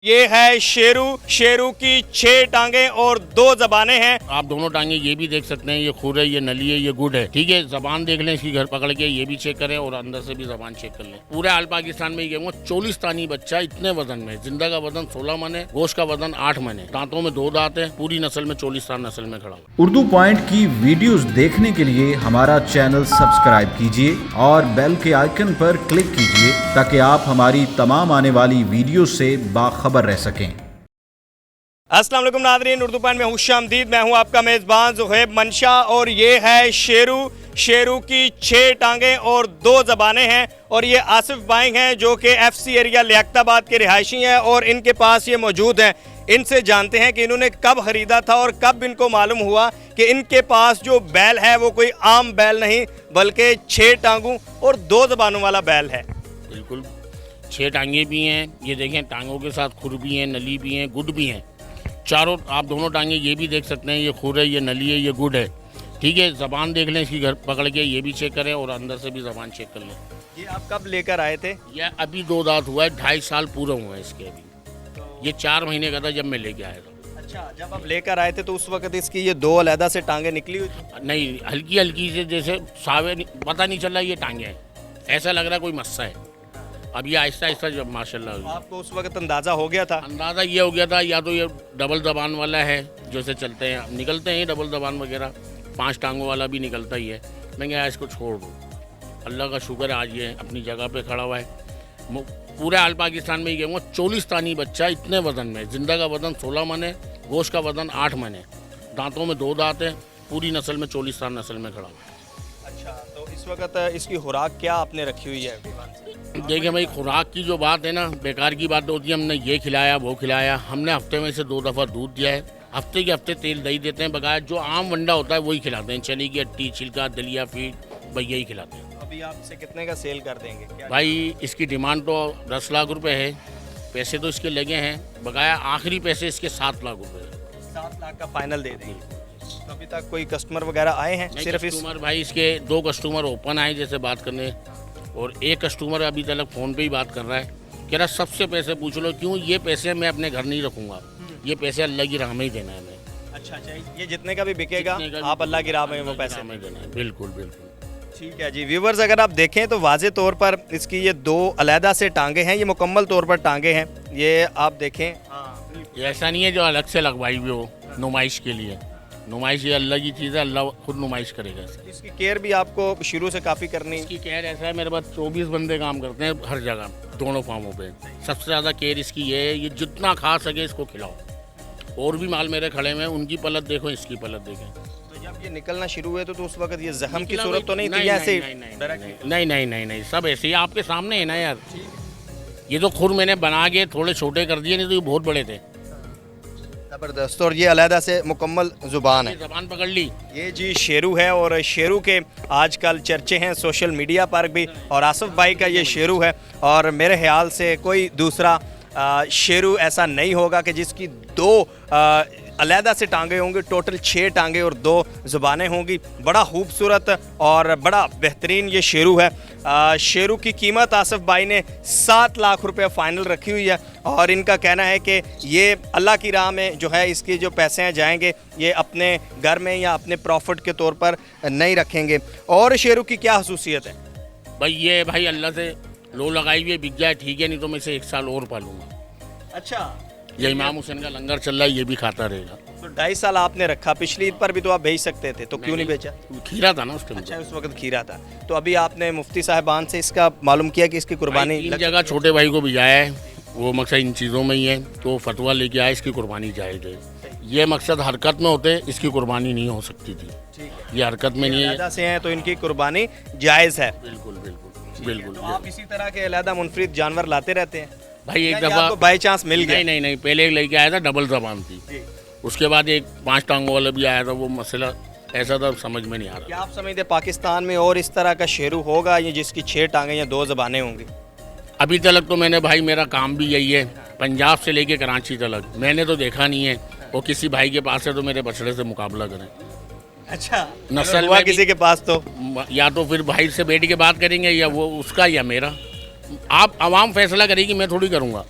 ये है शेरू। शेरू की 6 टांगे और 2 जबानें हैं। आप दोनों टांगे ये भी देख सकते हैं, ये खुर है, ये नली है, ये गुड है। ठीक है, जबान देख लें इसकी घर पकड़ के, ये भी चेक करें और अंदर से भी जबान चेक कर लें। पूरे आल पाकिस्तान में ये 40 बच्चा इतने वजन में, जिंदा का वजन 16 मन है, गोश्त का वजन 8 मन है, दांतों में 2 दांत है, पूरी नस्ल में 40 नस्ल में खड़ा हुआ। उर्दू पॉइंट की वीडियोस देखने के लिए हमारा चैनल सब्सक्राइब कीजिए और बेल के आइकन पर क्लिक कीजिए ताकि आप हमारी तमाम आने वाली वीडियो से बाखबर रह सकें। अस्सलाम वालेकुम नाज़रीन, उर्दू पॉइंट में खुशामदीद। मैं हूं आपका मेज़बान ज़ुहैब मंशा और ये है शेरू। शेरू की 6 टांगे और 2 ज़बानें हैं और ये आसिफ भाई हैं जो कि FC एरिया लियाकताबाद के रिहायशी हैं और इनके पास ये मौजूद हैं। इनसे जानते हैं कि इन्होंने कब ख़रीदा था और कब इनको मालूम हुआ कि इनके पास जो बैल है वो कोई आम बैल नहीं बल्कि 6 टांगों और 2 ज़बानों वाला बैल है। बिल्कुल 6 टांगे भी हैं, ये देखें, टांगों के साथ खुर भी हैं, नली भी हैं, गुड भी हैं। चारों आप दोनों टांगे ये भी देख सकते हैं, ये खुर है, ये नली है, ये गुड है। ठीक है, जबान देख लें इसकी घर पकड़ के, ये भी चेक करें और अंदर से भी जबान चेक कर लें। ये आप कब लेकर आए थे? ये अभी 2 दांत हुआ है, 2.5 साल पूरे हुए हैं इसके अभी। ये 4 महीने का था जब मैं लेके आया था। अच्छा, जब आप लेकर आए थे तो उस वक्त इसकी ये 2 अलहदा से टांगे निकली हुई थी? नहीं, हल्की हल्की से, जैसे सावे पता नहीं चल रहा ये टांगे हैं, ऐसा लग रहा कोई मस्सा है। अब ये आहिस्ता आहिस्ता जब माशाल्लाह आपको उस वक्त अंदाज़ा हो गया था? अंदाज़ा ये हो गया था या तो ये डबल जबान वाला है, जैसे चलते हैं निकलते हैं डबल जबान वगैरह, 5 टांगों वाला भी निकलता ही है। मैं क्या इसको छोड़ दूँ, अल्लाह का शुक्र है आज ये अपनी जगह पे खड़ा हुआ है। पूरे आल पाकिस्तान में ये 40 बच्चा इतने वजन में, जिंदा का वजन 16 मन है, गोश्त का वजन 8 मन है, दांतों में 2 दांत है, पूरी नस्ल में 40 नस्ल में खड़ा हुआ है। अच्छा, तो इस वक्त इसकी खुराक क्या आपने रखी हुई है? देखिए भाई, खुराक की जो बात है ना, बेकार की बात होती है। हमने ये खिलाया वो खिलाया, हमने हफ्ते में से 2 दफ़ा दूध दिया है, हफ्ते के हफ्ते तेल दही देते हैं, बगैर जो आम वंडा होता है वही खिलाते हैं, चने की अट्टी, छिलका, दलिया, फीड, भाई यही खिलाते हैं। अभी आप इसे कितने का सेल कर देंगे? क्या भाई इसकी डिमांड तो 10 लाख रुपए है, पैसे तो इसके लगे हैं, बकाया आखिरी पैसे इसके 7 लाख रुपए है। 7 लाख का फाइनल दे देंगे। तो अभी तक कोई कस्टमर वगैरह आए हैं? सिर्फ इस कस्टमर भाई इसके 2 कस्टमर ओपन आए जैसे बात करने, और 1 कस्टमर अभी तक फ़ोन पे ही बात कर रहा है, कह रहा सबसे पैसे पूछ लो। क्यों? ये पैसे मैं अपने घर नहीं रखूँगा, ये पैसे अल्लाह की राह में ही देना है मैं। अच्छा, ये जितने का भी बिकेगा आप अल्लाह की राह में वो पैसे में देना है। बिल्कुल बिल्कुल ठीक है जी। व्यूवर्स, अगर आप देखें तो वाज़े तौर पर इसकी ये 2 अलहदा से टांगे हैं, ये मुकम्मल तौर पर टांगे हैं, ये आप देखें। ये ऐसा नहीं है जो अलग से लगवाई हुई हो नुमाइश के लिए। नुमाइश ये अल्लाह की चीज़ है, अल्लाह खुद नुमाइश करेगा। इसकी केयर भी आपको शुरू से काफ़ी करनी? इसकी केयर ऐसा है, मेरे पास 24 बंदे काम करते हैं हर जगह, दोनों फार्मों पे। सबसे ज़्यादा केयर इसकी ये है, ये जितना खा सके इसको खिलाओ। और भी माल मेरे खड़े में, उनकी पलट देखो, इसकी पलट देखें। तो जब ये निकलना शुरू हुए तो उस वक्त ये जख्म की सूरत तो नहीं थी? ऐसे नहीं, सब ऐसे ही आपके सामने है ना यार। ये तो खुर मैंने बना के थोड़े छोटे कर दिए, नहीं तो ये बहुत बड़े थे। ज़बरदस्त। और ये अलहदा से मुकम्मल ज़ुबान है, ज़बान पकड़ ली। ये जी शेरू है और शेरू के आजकल चर्चे हैं सोशल मीडिया पर भी, और आसिफ भाई का ये शेरू है और मेरे ख्याल से कोई दूसरा शेरू ऐसा नहीं होगा कि जिसकी 2 अलहदा से टांगे होंगी। टोटल 6 टांगे और 2 ज़ुबानें होंगी। बड़ा खूबसूरत और बड़ा बेहतरीन ये शेरू है। शेरू की कीमत आसिफ भाई ने 7 लाख रुपए फ़ाइनल रखी हुई है और इनका कहना है कि ये अल्लाह की राह में जो है इसके जो पैसे हैं जाएंगे, ये अपने घर में या अपने प्रॉफिट के तौर पर नहीं रखेंगे। और शेरू की क्या खसूसियत है? भाई ये भाई अल्लाह से लो लगाई हुई बिक जाए ठीक है, नहीं तो मैं इसे 1 साल और पालूंगा। अच्छा, ये इमाम हुसैन का लंगर चल रहा है, ये भी खाता रहेगा। तो 2.5 साल आपने रखा, पिछली ईद पर भी तो आप बेच सकते थे, तो क्यों नहीं बेचा? खीरा था ना उस टाइम। अच्छा, उस वक्त खीरा था। तो अभी आपने मुफ्ती साहिबान से इसका मालूम किया कि इसकी कुर्बानी? 3 जगह छोटे भाई को भी जाया है, वो मकसद इन चीज़ों में ही है, तो फतवा लेके आए इसकी कुर्बानी जायज़ है। ये मकसद हरकत में होते, इसकी कुर्बानी नहीं हो सकती थी। ये हरकत में नहीं है, से हैं तो इनकी कुर्बानी जायज़ है। बिल्कुल बिल्कुल बिल्कुल। तो आप इसी तरह के अलहदा मुनफरिद जानवर लाते रहते हैं? भाई एक दफ़ा बाई चांस मिल गया? नहीं, पहले एक लेके आया था, डबल जबान थी। उसके बाद एक 5 टांगों वाला भी आया था, वो मसला ऐसा था समझ में नहीं आ रहा। क्या आप समझते पाकिस्तान में और इस तरह का शेरू होगा ये जिसकी 6 टांगे या 2 ज़बानें होंगी? अभी तक तो मैंने भाई, मेरा काम भी यही है, पंजाब से लेके कराची तक मैंने तो देखा नहीं है, और किसी भाई के पास है तो मेरे बछड़े से मुकाबला करें। अच्छा, नस्ल हुआ में किसी के पास तो या तो फिर भाई से बैठ के बात करेंगे, या वो उसका या मेरा। आप आवाम फैसला करेगी, मैं थोड़ी करूँगा।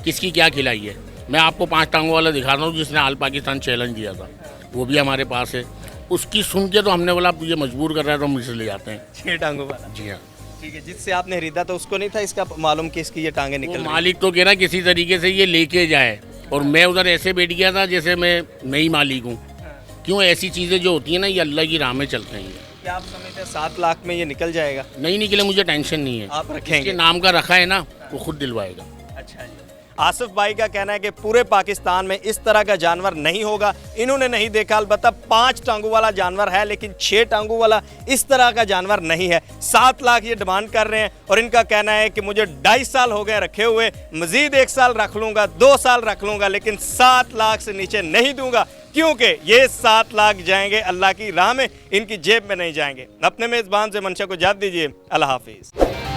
किसकी क्या खिलाई है। मैं आपको 5 टांगों वाला दिखाता हूँ जिसने ऑल पाकिस्तान चैलेंज दिया था, वो भी हमारे पास है। उसकी सुन के तो हमने बोला ये मजबूर कर रहा है तो हम इसे ले जाते हैं। 6 टांगों वाला। जी हाँ, ठीक है, जिससे आपने खरीदा तो उसको नहीं था इसका मालूम कि इसकी ये टांगे निकल वो रही हैं? मालिक तो कह रहा किसी तरीके से ये लेके जाए, और मैं उधर ऐसे बैठ गया था जैसे मैं नई मालिक हूँ। क्यों, ऐसी चीज़ें जो होती हैं ना ये अल्लाह की राह में चलते हैं। क्या आप समझते हैं 7 लाख में ये निकल जाएगा? नहीं निकले मुझे टेंशन नहीं है, आप रखेंगे? जिसके नाम का रखा है ना वो खुद दिलवाएगा। अच्छा जी। आसिफ भाई का कहना है कि पूरे पाकिस्तान में इस तरह का जानवर नहीं होगा, इन्होंने नहीं देखा। अलबत्ता 5 टांगों वाला जानवर है लेकिन 6 टांगों वाला इस तरह का जानवर नहीं है। 7 लाख ये डिमांड कर रहे हैं और इनका कहना है कि मुझे 2.5 साल हो गए रखे हुए, मजीद 1 साल रख लूँगा, 2 साल रख लूँगा, लेकिन 7 लाख से नीचे नहीं दूंगा, क्योंकि ये 7 लाख जाएंगे अल्लाह की राह में, इनकी जेब में नहीं जाएंगे। अपने मेज़बान से मंशा को इजाज़त दीजिए। अल्लाह हाफिज़।